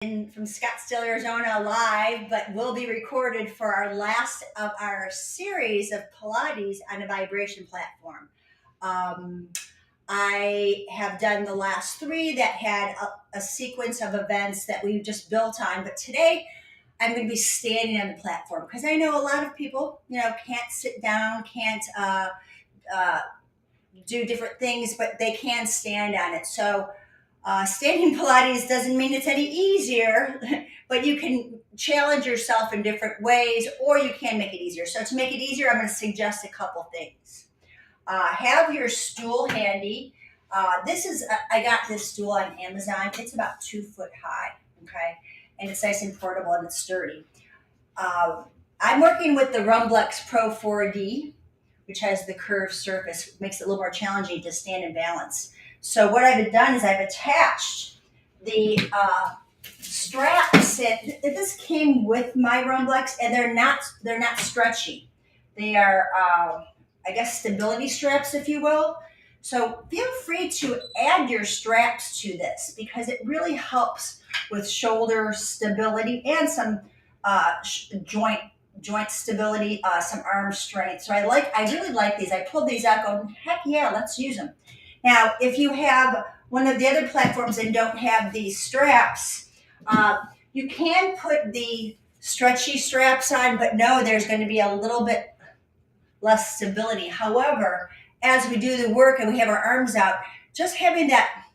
From Scottsdale, Arizona, live, but will be recorded for our last of our series of Pilates on a vibration platform. Um, I have done the last three that had a sequence of events that we just built on, but today I'm going to be standing on the platform because I know a lot of people, can't sit down, can't uh, do different things, but they can stand on it. So standing Pilates doesn't mean it's any easier, but you can challenge yourself in different ways or you can make it easier. So, to make it easier, I'm going to suggest a couple things. Have your stool handy. I got this stool on Amazon. It's about 2 foot high, okay? And it's nice and portable and it's sturdy. I'm working with the Rumblex Pro 4D, which has the curved surface. It makes it a little more challenging to stand and balance. So what I've done is I've attached the straps. This came with my Rumblex, and they're not stretchy. They are, I guess, stability straps, if you will. So feel free to add your straps to this because it really helps with shoulder stability and some joint stability, some arm strength. So I really like these. I pulled these out going, heck yeah, let's use them. Now, if you have one of the other platforms and don't have these straps, you can put the stretchy straps on, but no, there's going to be a little bit less stability. However, as we do the work and we have our arms out, just having that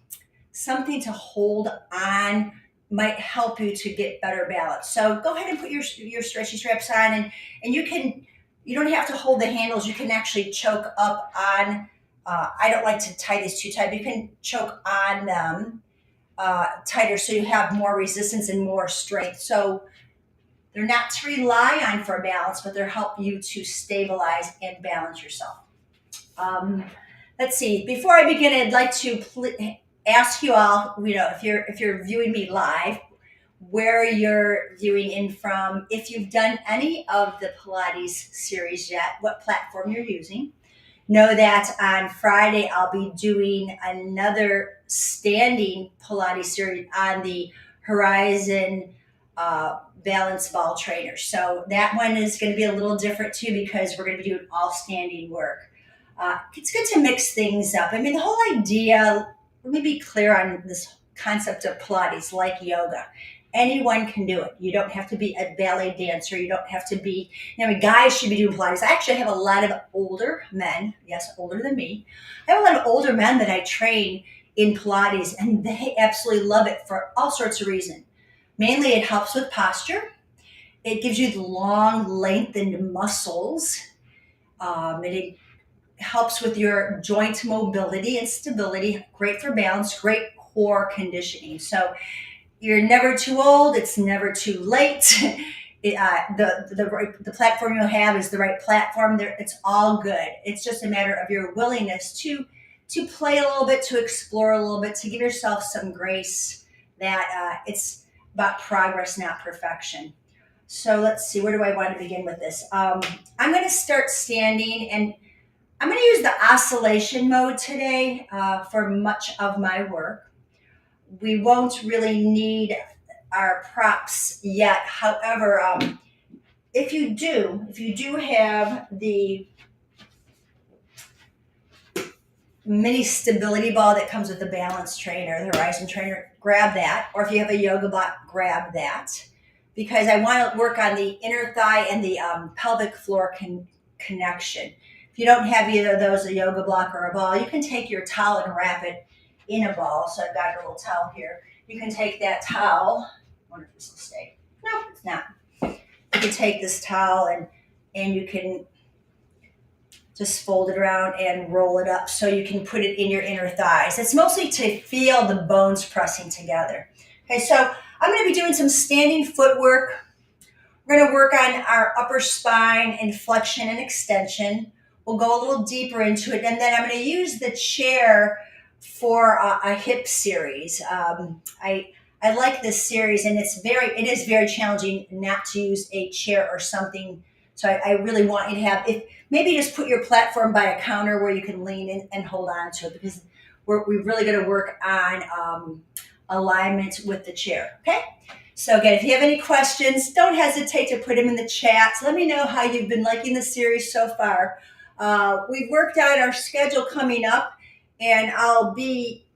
something to hold on might help you to get better balance. So go ahead and put your stretchy straps on, and you don't have to hold the handles. You can actually choke up on. I don't like to tie these too tight, but you can choke on them tighter so you have more resistance and more strength. So they're not to rely on for balance, but they're help you to stabilize and balance yourself. Let's see. Before I begin, I'd like to ask you all, if you're viewing me live, where you're viewing in from, if you've done any of the Pilates series yet, what platform you're using. Know that on Friday I'll be doing another standing Pilates series on the Horizon balance ball trainer. So that one is going to be a little different too because we're going to be doing all standing work. It's good to mix things up. I mean, the whole idea, let me be clear on this concept of Pilates, like yoga. Anyone can do it. You don't have to be a ballet dancer. You don't have to be, guys should be doing Pilates. I actually have a lot of older men, yes, older than me. I have a lot of older men that I train in Pilates, and they absolutely love it for all sorts of reasons. Mainly, it helps with posture. It gives you the long, lengthened muscles. It helps with your joint mobility and stability. Great for balance, great core conditioning. So you're never too old. It's never too late. The platform you'll have is the right platform. It's all good. It's just a matter of your willingness to play a little bit, to explore a little bit, to give yourself some grace. That it's about progress, not perfection. So let's see. Where do I want to begin with this? I'm going to start standing, and I'm going to use the oscillation mode today for much of my work. We won't really need our props yet. However, if you do have the mini stability ball that comes with the balance trainer, the Horizon trainer, grab that. Or if you have a yoga block, grab that. Because I want to work on the inner thigh and the pelvic floor connection. If you don't have either of those, a yoga block or a ball, you can take your towel and wrap it in a ball. So I've got a little towel here. You can take that towel. I wonder if this will stay. No, it's not. You can take this towel and you can just fold it around and roll it up so you can put it in your inner thighs. It's mostly to feel the bones pressing together. Okay, so I'm going to be doing some standing footwork. We're going to work on our upper spine and flexion and extension. We'll go a little deeper into it, and then I'm going to use the chair for a hip series. I like this series, and it is very challenging not to use a chair or something. So I really want you to have, if maybe just put your platform by a counter where you can lean in and hold on to it, because we're really going to work on alignment with the chair, okay? So again, if you have any questions, don't hesitate to put them in the chat. Let me know how you've been liking the series so far. We've worked out our schedule coming up, and I'll be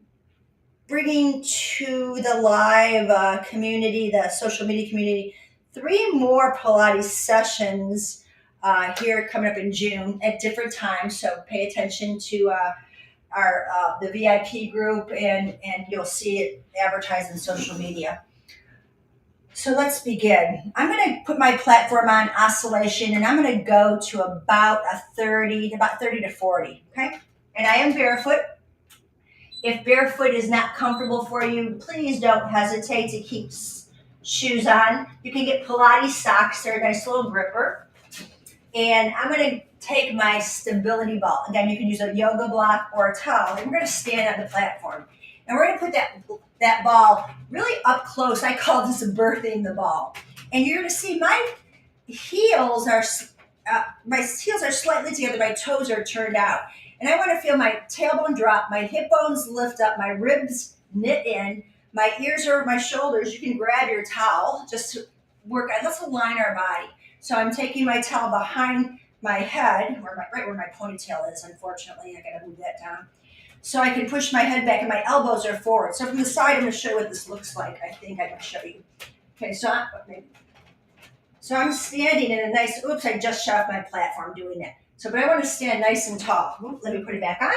bringing to the live community, the social media community, 3 more Pilates sessions here coming up in June at different times. So pay attention to our the VIP group, and you'll see it advertised in social media. So let's begin. I'm going to put my platform on oscillation, and I'm going to go to about 30 to 40, okay? And I am barefoot. If barefoot is not comfortable for you, please don't hesitate to keep shoes on. You can get Pilates socks. They're a nice little gripper. And I'm going to take my stability ball. Again, you can use a yoga block or a towel. And we're going to stand on the platform. And we're going to put that ball really up close. I call this birthing the ball. And you're going to see my heels are slightly together. My toes are turned out. And I want to feel my tailbone drop, my hip bones lift up, my ribs knit in, my ears are over my shoulders. You can grab your towel just to work on. Let's align our body. So I'm taking my towel behind my head, right where my ponytail is, unfortunately. I got to move that down. So I can push my head back and my elbows are forward. So from the side, I'm going to show you what this looks like. I think I can show you. Okay, so I'm standing in a nice, oops, I just shot off my platform doing that. So, but I want to stand nice and tall. Let me put it back on.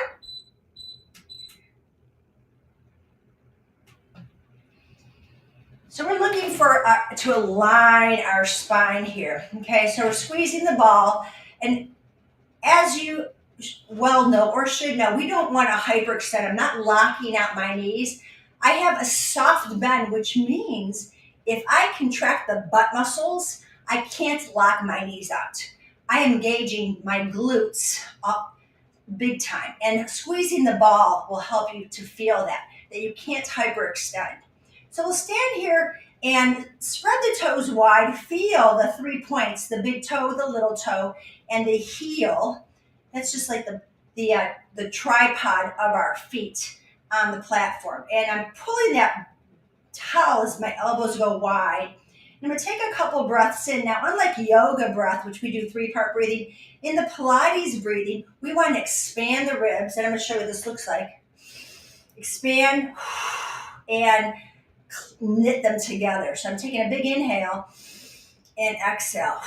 So we're looking for to align our spine here. Okay, so we're squeezing the ball. And as you well know or should know, we don't want to hyperextend. I'm not locking out my knees. I have a soft bend, which means if I contract the butt muscles, I can't lock my knees out. I am engaging my glutes up big time, and squeezing the ball will help you to feel that you can't hyperextend. So we'll stand here and spread the toes wide. Feel the 3 points, the big toe, the little toe, and the heel. That's just like the tripod of our feet on the platform. And I'm pulling that towel as my elbows go wide. I'm going to take a couple breaths in. Now, unlike yoga breath, which we do 3-part breathing, in the Pilates breathing, we want to expand the ribs. And I'm going to show you what this looks like. Expand and knit them together. So I'm taking a big inhale and exhale.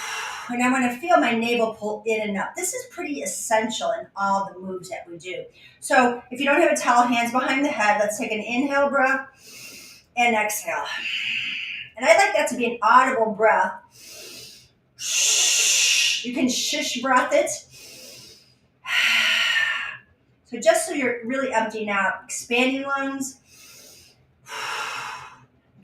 And I'm going to feel my navel pull in and up. This is pretty essential in all the moves that we do. So if you don't have a towel, hands behind the head, let's take an inhale breath and exhale. And I like that to be an audible breath. You can shish breath it. So just so you're really emptying out, expanding lungs.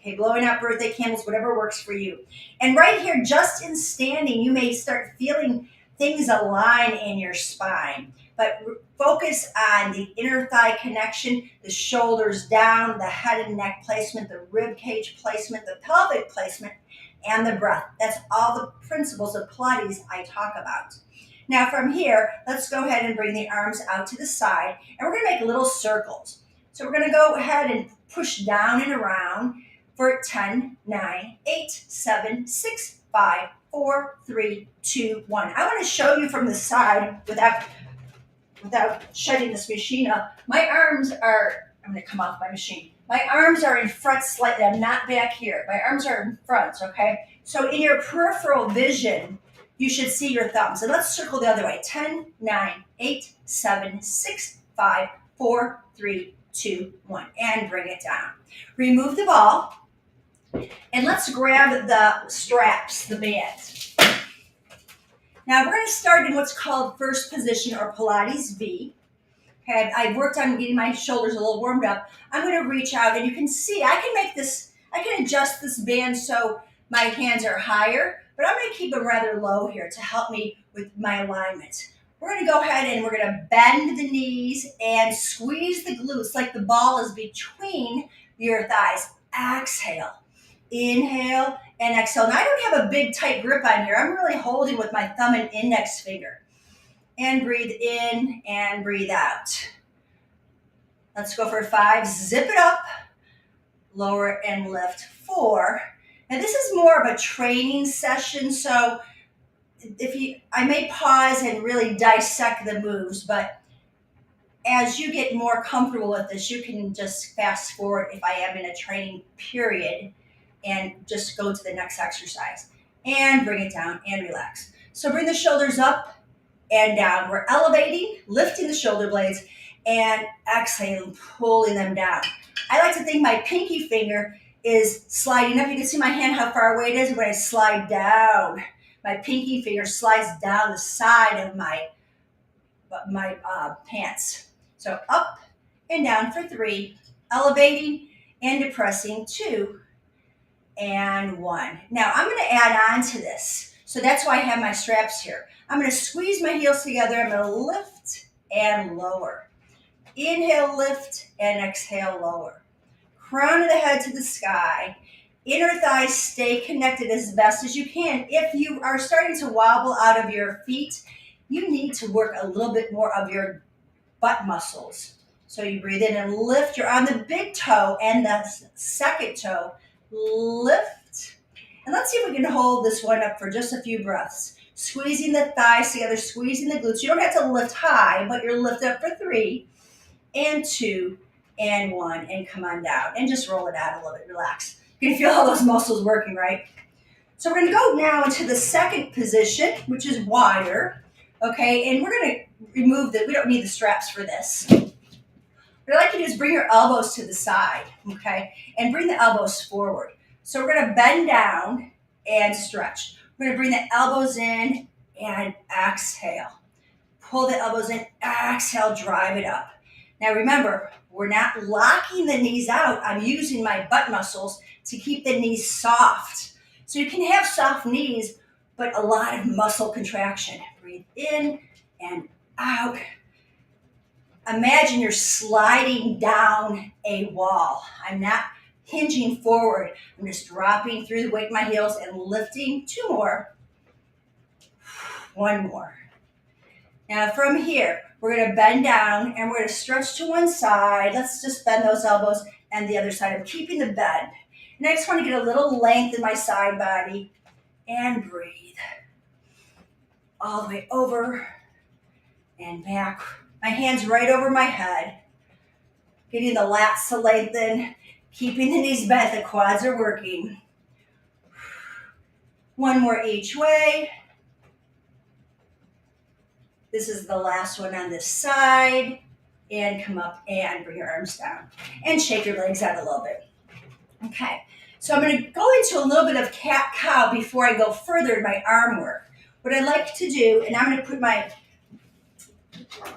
Okay, blowing out birthday candles, whatever works for you. And right here, just in standing, you may start feeling things align in your spine. But focus on the inner thigh connection, the shoulders down, the head and neck placement, the rib cage placement, the pelvic placement, and the breath. That's all the principles of Pilates I talk about. Now from here, let's go ahead and bring the arms out to the side, and we're going to make little circles. So we're going to go ahead and push down and around for 10, 9, 8, 7, 6, 5, 4, 3, 2, 1. I want to show you from the side without shutting this machine up. My arms are, I'm going to come off my machine. My arms are in front slightly. I'm not back here. My arms are in front, okay? So in your peripheral vision, you should see your thumbs. And let's circle the other way. 10, 9, 8, 7, 6, 5, 4, 3, 2, 1. And bring it down. Remove the ball. And let's grab the straps, the bands. Now we're going to start in what's called first position or Pilates V. Okay, I've worked on getting my shoulders a little warmed up. I'm going to reach out, and you can see I can adjust this band so my hands are higher, but I'm going to keep them rather low here to help me with my alignment. We're going to go ahead and we're going to bend the knees and squeeze the glutes like the ball is between your thighs. Exhale. Inhale and exhale. Now I don't have a big tight grip on here. I'm really holding with my thumb and index finger. And breathe in and breathe out. Let's go for 5. Zip it up. lower and lift, 4. And this is more of a training session, so I may pause and really dissect the moves, but as you get more comfortable with this, you can just fast forward if I am in a training period and just go to the next exercise and bring it down and relax. So bring the shoulders up and down. We're elevating, lifting the shoulder blades, and exhaling, pulling them down. I like to think my pinky finger is sliding up. You can see my hand, how far away it is. When I slide down, my pinky finger slides down the side of my pants. So up and down for 3, elevating and depressing, 2 and 1. Now I'm going to add on to this. So that's why I have my straps here. I'm going to squeeze my heels together. I'm going to lift and lower. Inhale, lift, and exhale, lower. Crown of the head to the sky. Inner thighs stay connected as best as you can. If you are starting to wobble out of your feet, you need to work a little bit more of your butt muscles. So you breathe in and lift. You're on the big toe and the second toe. Lift. And let's see if we can hold this one up for just a few breaths. Squeezing the thighs together, squeezing the glutes. You don't have to lift high, but you're lift up for 3 and 2 and 1, and come on down. And just roll it out a little bit. Relax. You can feel all those muscles working, right? So we're going to go now into the second position, which is wider. Okay, and we're going to remove we don't need the straps for this. What I'd like you to do is bring your elbows to the side, okay, and bring the elbows forward. So we're going to bend down and stretch. We're going to bring the elbows in and exhale. Pull the elbows in, exhale, drive it up. Now remember, we're not locking the knees out. I'm using my butt muscles to keep the knees soft. So you can have soft knees, but a lot of muscle contraction. Breathe in and out. Imagine you're sliding down a wall. I'm not hinging forward. I'm just dropping through the weight of my heels and lifting. 2 more. 1 more. Now from here, we're going to bend down and we're going to stretch to one side. Let's just bend those elbows and the other side. I'm keeping the bend. And I just want to get a little length in my side body and breathe. All the way over and back. My hands right over my head. Getting the lats to lengthen. Keeping the knees bent. The quads are working. 1 more each way. This is the last one on this side. And come up and bring your arms down. And shake your legs out a little bit. Okay. So I'm going to go into a little bit of cat-cow before I go further in my arm work. What I like to do, and I'm going to put my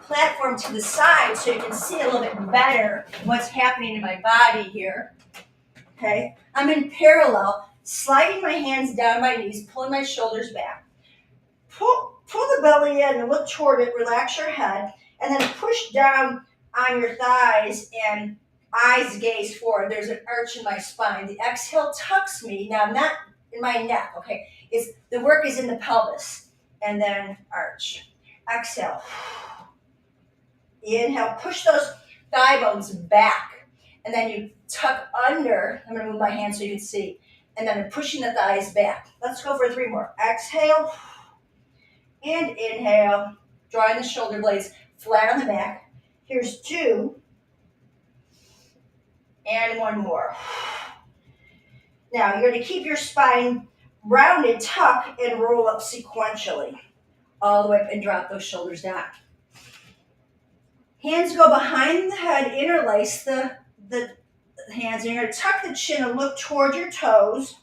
platform to the side so you can see a little bit better what's happening in my body here. Okay, I'm in parallel, sliding my hands down my knees, pulling my shoulders back. Pull the belly in and look toward it, relax your head, and then push down on your thighs and eyes gaze forward. There's an arch in my spine. The exhale tucks me. Now, not in my neck, okay? The work is in the pelvis. And then arch. Exhale. Inhale, push those thigh bones back. And then you tuck under. I'm going to move my hand so you can see. And then I'm pushing the thighs back. Let's go for 3 more. Exhale. And inhale. Drawing the shoulder blades flat on the back. Here's 2. And 1 more. Now, you're going to keep your spine rounded, tuck, and roll up sequentially. All the way up and drop those shoulders down. Hands go behind the head, interlace the hands. And you're going to tuck the chin and look toward your toes.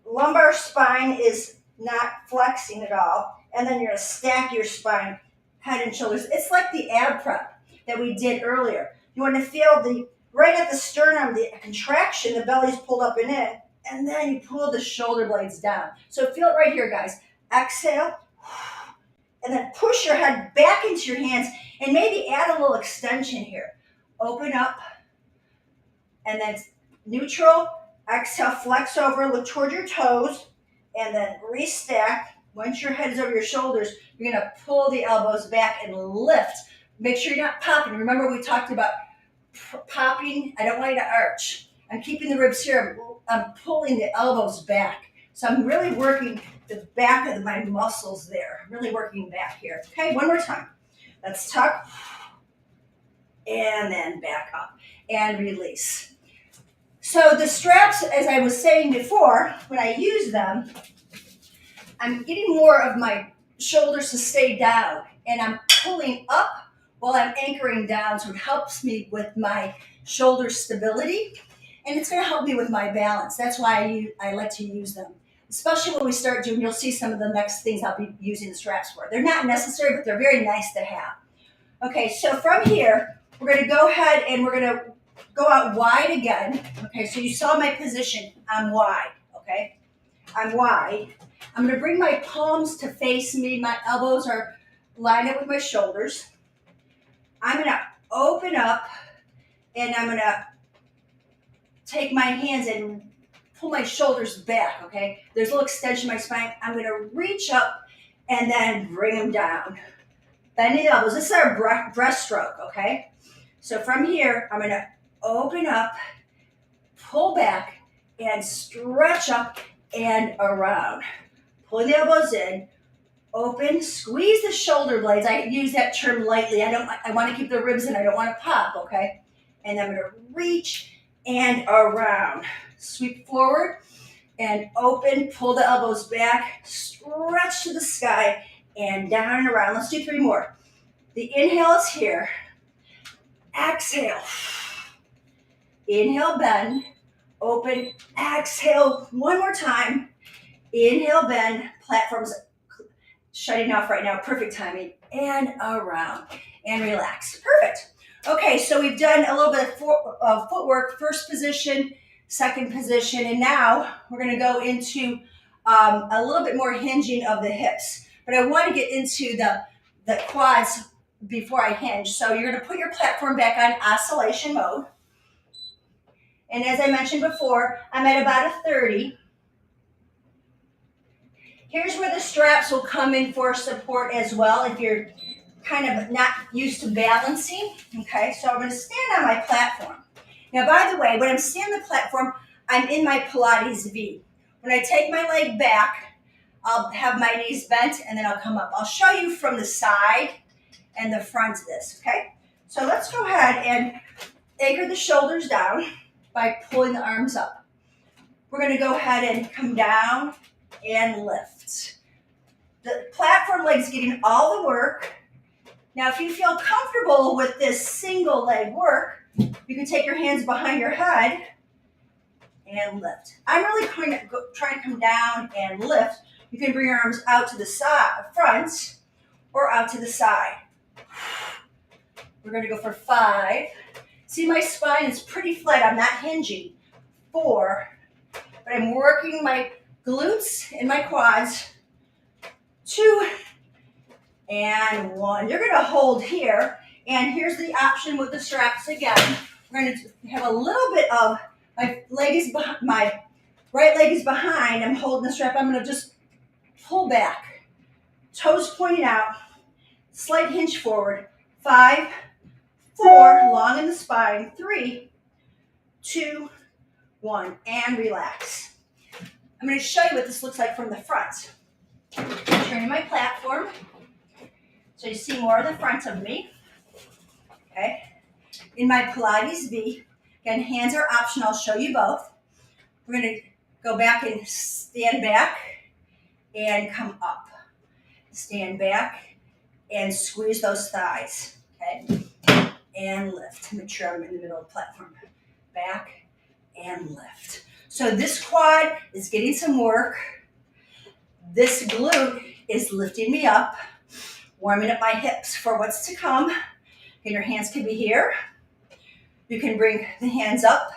Lumbar spine is not flexing at all. And then you're going to stack your spine, head and shoulders. It's like the ab prep that we did earlier. You want to feel right at the sternum, the contraction, the belly's pulled up and in. And then you pull the shoulder blades down. So feel it right here, guys. Exhale. And then push your head back into your hands and maybe add a little extension here. Open up. And then neutral. Exhale, flex over, look toward your toes. And then restack. Once your head is over your shoulders, you're going to pull the elbows back and lift. Make sure you're not popping. Remember we talked about popping. I don't want you to arch. I'm keeping the ribs here. I'm pulling the elbows back. So I'm really working the back of my muscles there. I'm really working back here. Okay, one more time. Let's tuck and then back up and release. So the straps, as I was saying before, when I use them, I'm getting more of my shoulders to stay down, and I'm pulling up while I'm anchoring down, so it helps me with my shoulder stability, and it's going to help me with my balance. That's why I like to use them, especially when we start doing, you'll see some of the next things I'll be using the straps for. They're not necessary, but they're very nice to have. Okay, so from here, we're going to go ahead and we're going to go out wide again. Okay, so you saw my position. I'm wide, okay? I'm wide. I'm going to bring my palms to face me. My elbows are lined up with my shoulders. I'm going to open up, and I'm going to take my hands and pull my shoulders back, okay? There's a little extension in my spine. I'm going to reach up and then bring them down. Bending the elbows. This is our breaststroke, okay? So from here, I'm going to open up, pull back, and stretch up and around. Pulling the elbows in, open, squeeze the shoulder blades. I use that term lightly. I want to keep the ribs in. I don't want to pop, okay? And I'm going to reach and around. Sweep forward and open, pull the elbows back, stretch to the sky, and down and around. Let's do 3 more. The inhale is here. Exhale. Inhale, bend, open, exhale. One more time. Inhale, bend, platforms shutting off right now. Perfect timing. And around. And relax. Perfect. Okay, so we've done a little bit of footwork. First position, second position, and now we're going to go into a little bit more hinging of the hips. But I want to get into the quads before I hinge. So you're going to put your platform back on oscillation mode. And as I mentioned before, I'm at about a 30. Here's where the straps will come in for support as well if you're kind of not used to balancing. Okay, so I'm going to stand on my platform. Now, by the way, when I'm standing on the platform, I'm in my Pilates V. When I take my leg back, I'll have my knees bent and then I'll come up. I'll show you from the side and the front of this, okay? So let's go ahead and anchor the shoulders down by pulling the arms up. We're going to go ahead and come down and lift. The platform leg's getting all the work. Now, if you feel comfortable with this single leg work, you can take your hands behind your head and lift. I'm really trying to come down and lift. You can bring your arms out to the side, front, or out to the side. We're going to go for 5. See, my spine is pretty flat. I'm not hinging. 4. But I'm working my glutes and my quads. 2 and 1. You're going to hold here. And here's the option with the straps again. We're going to have a little bit of my right leg is behind. I'm holding the strap. I'm going to just pull back. Toes pointing out. Slight hinge forward. 5, 4, long in the spine. 3, 2, 1, and relax. I'm going to show you what this looks like from the front. Turning my platform so you see more of the front of me. Okay. In my Pilates V, again, hands are optional. I'll show you both. We're going to go back and stand back and come up. Stand back and squeeze those thighs. Okay. And lift. Make sure I'm in the middle of the platform. Back and lift. So this quad is getting some work. This glute is lifting me up, warming up my hips for what's to come. And your hands can be here. You can bring the hands up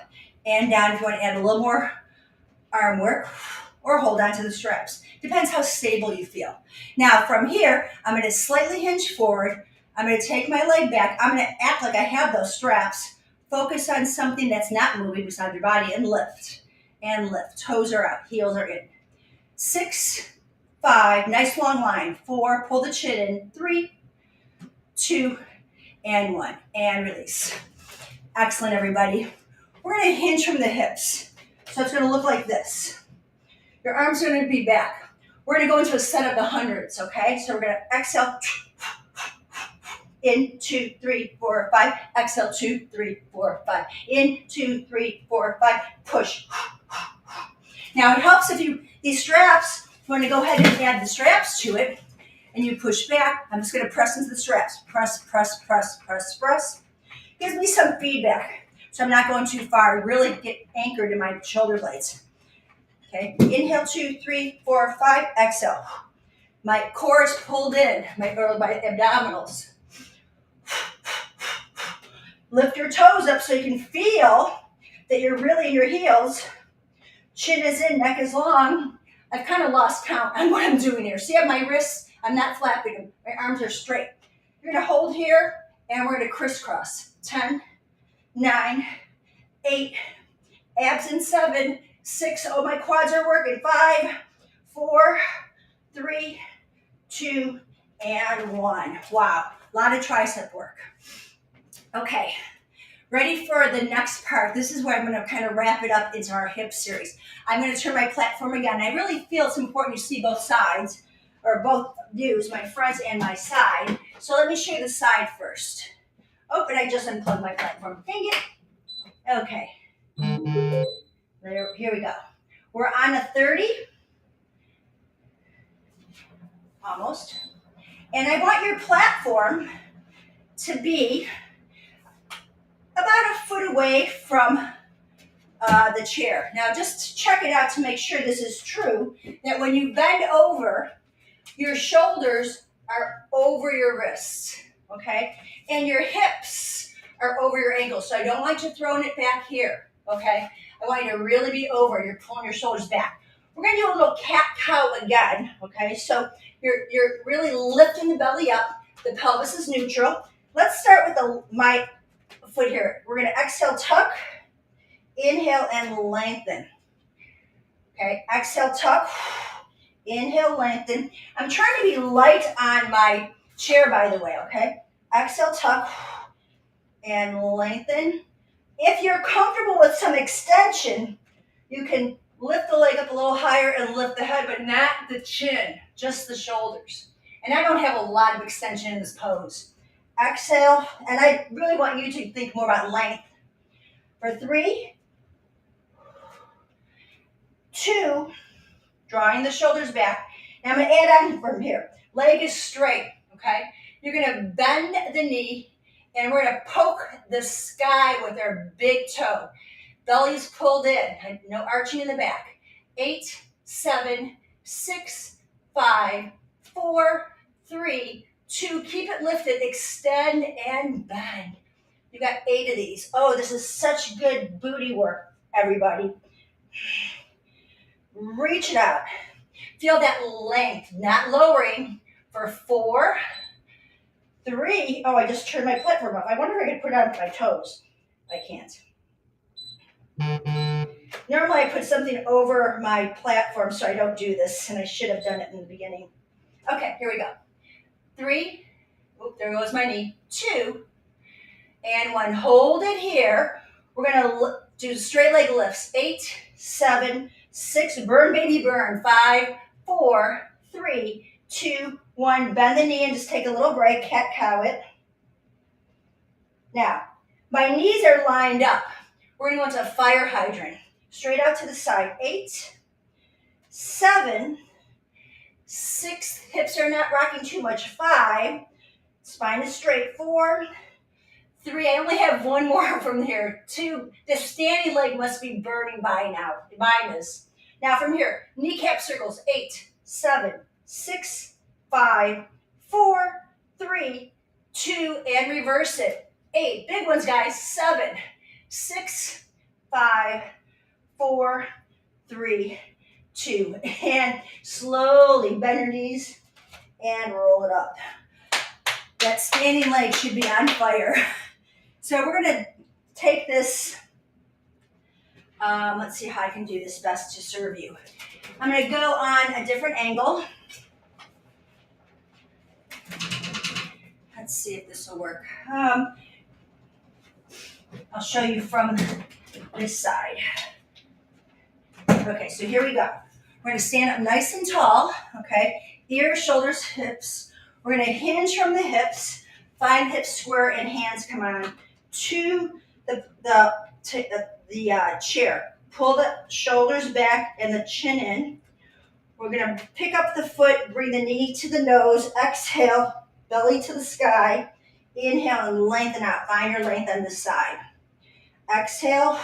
and down if you want to add a little more arm work, or hold on to the straps. Depends how stable you feel. Now from here, I'm going to slightly hinge forward. I'm going to take my leg back. I'm going to act like I have those straps. Focus on something that's not moving beside your body and lift. And lift. Toes are out. Heels are in. 6, 5. Nice long line. 4. Pull the chin in. 3, 2, and 1. And release. Excellent, everybody. We're going to hinge from the hips. So it's going to look like this. Your arms are going to be back. We're going to go into a set of the hundreds, okay? So we're going to exhale. In, 2, 3, 4, 5. Exhale, 2, 3, 4, 5. In, 2, 3, 4, 5. Push. Now it helps if these straps, you want to go ahead and add the straps to it, and you push back. I'm just going to press into the straps. Press, press, press, press, press. Gives me some feedback, so I'm not going too far. Really get anchored in my shoulder blades. Okay, inhale, 2, 3, 4, 5. Exhale. My core is pulled in, my abdominals. Lift your toes up so you can feel that you're really in your heels. Chin is in, neck is long. I've kind of lost count on what I'm doing here. See, I have my wrists, I'm not flapping them. My arms are straight. You're going to hold here, and we're going to crisscross. 10, 9, 8, abs in 7, 6. Oh, my quads are working. 5, 4, 3, 2, and 1. Wow, a lot of tricep work. Okay, ready for the next part. This is where I'm going to kind of wrap it up into our hip series. I'm going to turn my platform again. I really feel it's important you see both sides, or both views, my front and my side. So let me show you the side first. Oh, and I just unplugged my platform. Dang it. Okay. Here we go. We're on a 30. Almost. And I want your platform to be about a foot away from the chair. Now just check it out to make sure this is true, that when you bend over, your shoulders are over your wrists, okay? And your hips are over your ankles. So I don't want you throwing it back here, okay? I want you to really be over. You're pulling your shoulders back. We're going to do a little cat-cow again, okay? So you're really lifting the belly up. The pelvis is neutral. Let's start with my foot here. We're going to exhale, tuck. Inhale and lengthen. Okay, exhale, tuck. Inhale, lengthen. I'm trying to be light on my chair, by the way, okay? Exhale, tuck, and lengthen. If you're comfortable with some extension, you can lift the leg up a little higher and lift the head, but not the chin, just the shoulders. And I don't have a lot of extension in this pose. Exhale, and I really want you to think more about length. For 3, 2, drawing the shoulders back. Now I'm going to add on from here. Leg is straight, okay? You're going to bend the knee, and we're going to poke the sky with our big toe. Belly's pulled in, no arching in the back. 8, 7, 6, 5, 4, 3, 2. Keep it lifted, extend and bend. You got 8 of these. Oh, this is such good booty work, everybody. Reach it out. Feel that length, not lowering. For 4, 3. Oh, I just turned my platform off. I wonder if I could put it on my toes. I can't. Normally I put something over my platform so I don't do this, and I should have done it in the beginning. Okay, here we go. 3. Oop, there goes my knee. 2. And 1. Hold it here. We're going to do straight leg lifts. 8, 7, 6. Burn, baby, burn. 5, 4, 3, 2, 1. Bend the knee and just take a little break. Cat-cow it. Now, my knees are lined up. We're going to go into a fire hydrant. Straight out to the side. 8, 7, 6. Hips are not rocking too much. 5. Spine is straight. 4, 3. I only have 1 more from here. 2. The standing leg must be burning by now. Mine is. Now from here, kneecap circles. 8, 7, 6, 5, 4, 3, 2, and reverse it. 8. Big ones, guys. 7, 6, 5, 4, 3, 2. And slowly bend your knees and roll it up. That standing leg should be on fire. So we're going to take this. Let's see how I can do this best to serve you. I'm going to go on a different angle. Let's see if this will work. I'll show you from this side. Okay, so here we go. We're gonna stand up nice and tall, okay? Ears, shoulders, hips. We're gonna hinge from the hips, find hips square and hands come on to the chair. Pull the shoulders back and the chin in. We're gonna pick up the foot, bring the knee to the nose, exhale, belly to the sky. Inhale and lengthen out, find your length on this side. Exhale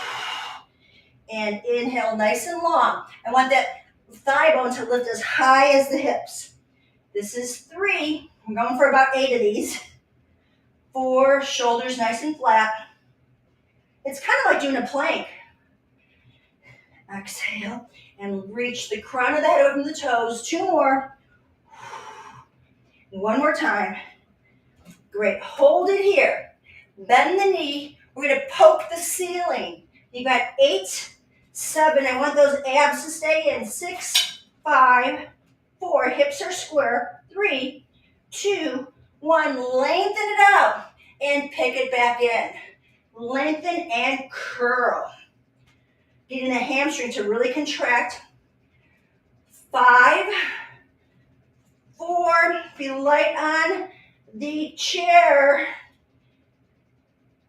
and inhale nice and long. I want that thigh bone to lift as high as the hips. This is 3. I'm going for about 8 of these. 4, shoulders nice and flat. It's kind of like doing a plank. Exhale and reach the crown of the head over the toes. 2 more. 1 more time. Great. Hold it here. Bend the knee. We're going to poke the ceiling. You got 8, 7. I want those abs to stay in. 6, 5, 4. Hips are square. 3, 2, 1. Lengthen it out and pick it back in. Lengthen and curl. Getting the hamstring to really contract. 5, 4. Be light on the chair.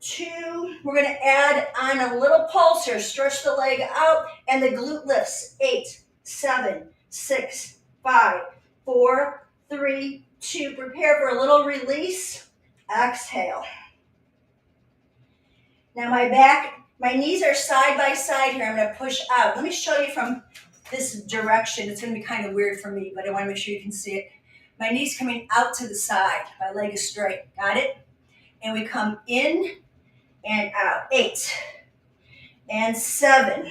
2, we're going to add on a little pulser. Stretch the leg out and the glute lifts. 8, 7, 6, 5, 4, 3, 2. Prepare for a little release. Exhale. Now my knees are side by side here. I'm going to push out. Let me show you from this direction. It's going to be kind of weird for me, but I want to make sure you can see it. My knees coming out to the side. My leg is straight. Got it? And we come in and out. 8 and 7.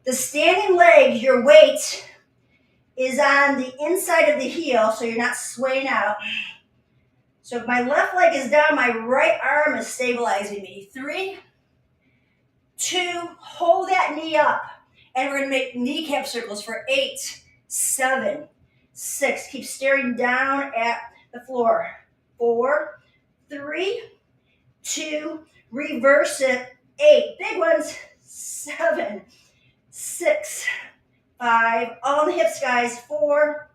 The standing leg, your weight is on the inside of the heel, so you're not swaying out. So if my left leg is down, my right arm is stabilizing me. 3, 2, hold that knee up. And we're going to make kneecap circles for 8, 7, 6. Keep staring down at the floor. 4, 3, 2, reverse it. 8, big ones. 7, 6, 5. All in the hips, guys. 4,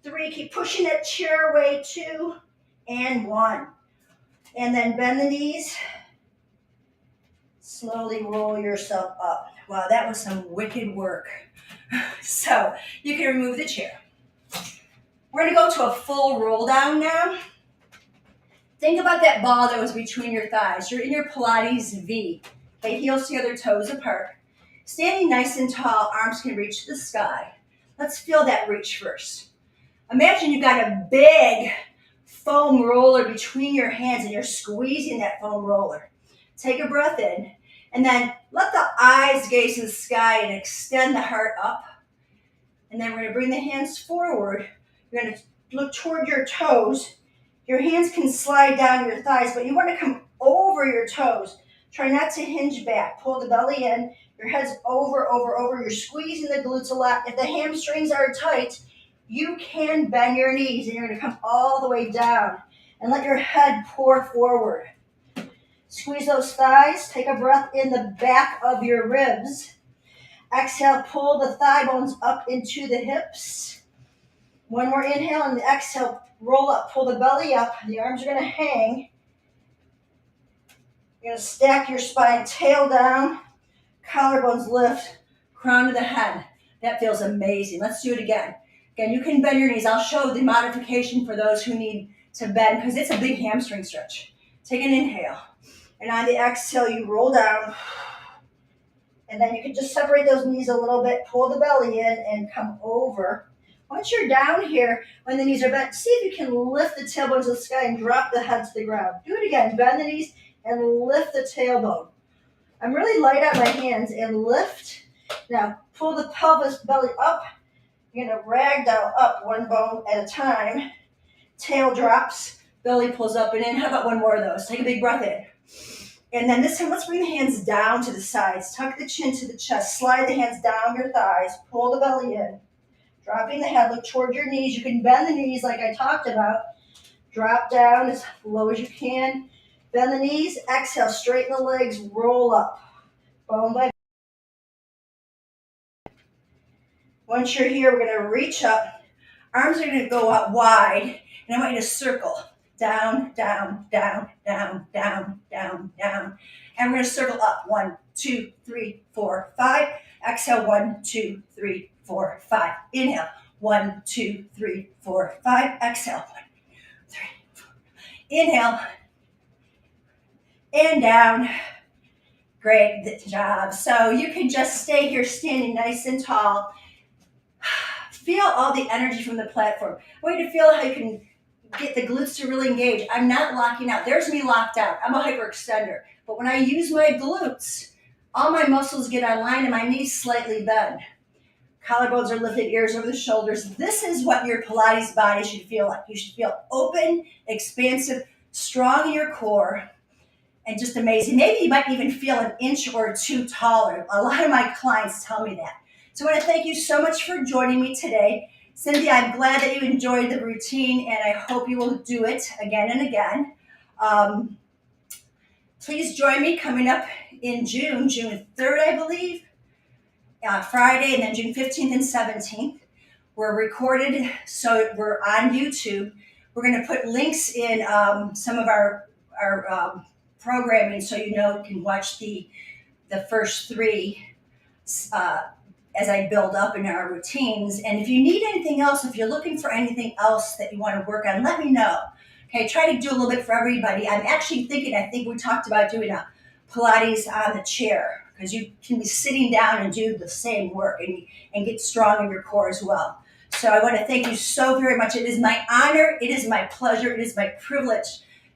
3. Keep pushing that chair away. 2, and 1. And then bend the knees. Slowly roll yourself up. Wow, that was some wicked work. So you can remove the chair. We're going to go to a full roll down now. Think about that ball that was between your thighs. You're in your Pilates V. Okay, heels together, toes apart. Standing nice and tall, arms can reach the sky. Let's feel that reach first. Imagine you've got a big foam roller between your hands and you're squeezing that foam roller. Take a breath in and then let the eyes gaze to the sky and extend the heart up. And then we're going to bring the hands forward. You're going to look toward your toes. Your hands can slide down your thighs, but you want to come over your toes. Try not to hinge back. Pull the belly in. Your head's over. You're squeezing the glutes a lot. If the hamstrings are tight, you can bend your knees, and you're going to come all the way down. And let your head pour forward. Squeeze those thighs. Take a breath in the back of your ribs. Exhale, pull the thigh bones up into the hips. 1 more inhale, and the exhale, roll up. Pull the belly up. The arms are going to hang. You're going to stack your spine, tail down, collarbones lift, crown to the head. That feels amazing. Let's do it again. Again, you can bend your knees. I'll show the modification for those who need to bend because it's a big hamstring stretch. Take an inhale. And on the exhale, you roll down. And then you can just separate those knees a little bit, pull the belly in, and come over. Once you're down here, when the knees are bent, see if you can lift the tailbone to the sky and drop the head to the ground. Do it again. Bend the knees and lift the tailbone. I'm really light on my hands and lift. Now, pull the pelvis belly up. You're going to ragdoll up 1 bone at a time. Tail drops. Belly pulls up and in. How about 1 more of those? Take a big breath in. And then this time, let's bring the hands down to the sides. Tuck the chin to the chest. Slide the hands down your thighs. Pull the belly in. Dropping the head. Look toward your knees. You can bend the knees like I talked about. Drop down as low as you can. Bend the knees. Exhale, straighten the legs, roll up. Bone by. Once you're here, we're going to reach up. Arms are going to go out wide. And I want you to circle. Down, down, down, down, down, down, down. And we're going to circle up. 1, 2, 3, 4, 5. Exhale. 1, 2, 3, 4, 5. Inhale. 1, 2, 3, 4, 5. Exhale. 1, 3, 4. Inhale. And down. Great job. So you can just stay here standing nice and tall. Feel all the energy from the platform. I want you to feel how you can get the glutes to really engage. I'm not locking out. There's me locked out. I'm a hyperextender. But when I use my glutes, all my muscles get online and my knees slightly bend. Collarbones are lifted, ears over the shoulders. This is what your Pilates body should feel like. You should feel open, expansive, strong in your core, and just amazing. Maybe you might even feel an inch or two taller. A lot of my clients tell me that. So I want to thank you so much for joining me today. Cynthia, I'm glad that you enjoyed the routine, and I hope you will do it again and again. Please join me coming up in June 3rd, I believe, Friday, and then June 15th and 17th. We're recorded, so we're on YouTube. We're going to put links in some of our programming, so you can watch the first 3 as I build up in our routines. And if you need anything else, if you're looking for anything else that you want to work on, let me know. Okay, try to do a little bit for everybody. I'm actually thinking, I think we talked about doing a Pilates on the chair, because you can be sitting down and do the same work and get strong in your core as well. So I want to thank you so very much. It is my honor, it is my pleasure, it is my privilege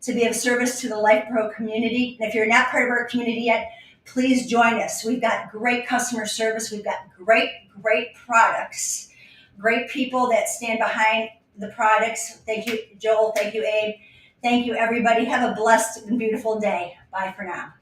to be of service to the Lifepro community. And if you're not part of our community yet, please join us. We've got great customer service. We've got great products, great people that stand behind the products. Thank you, Joel. Thank you, Abe. Thank you, everybody. Have a blessed and beautiful day. Bye for now.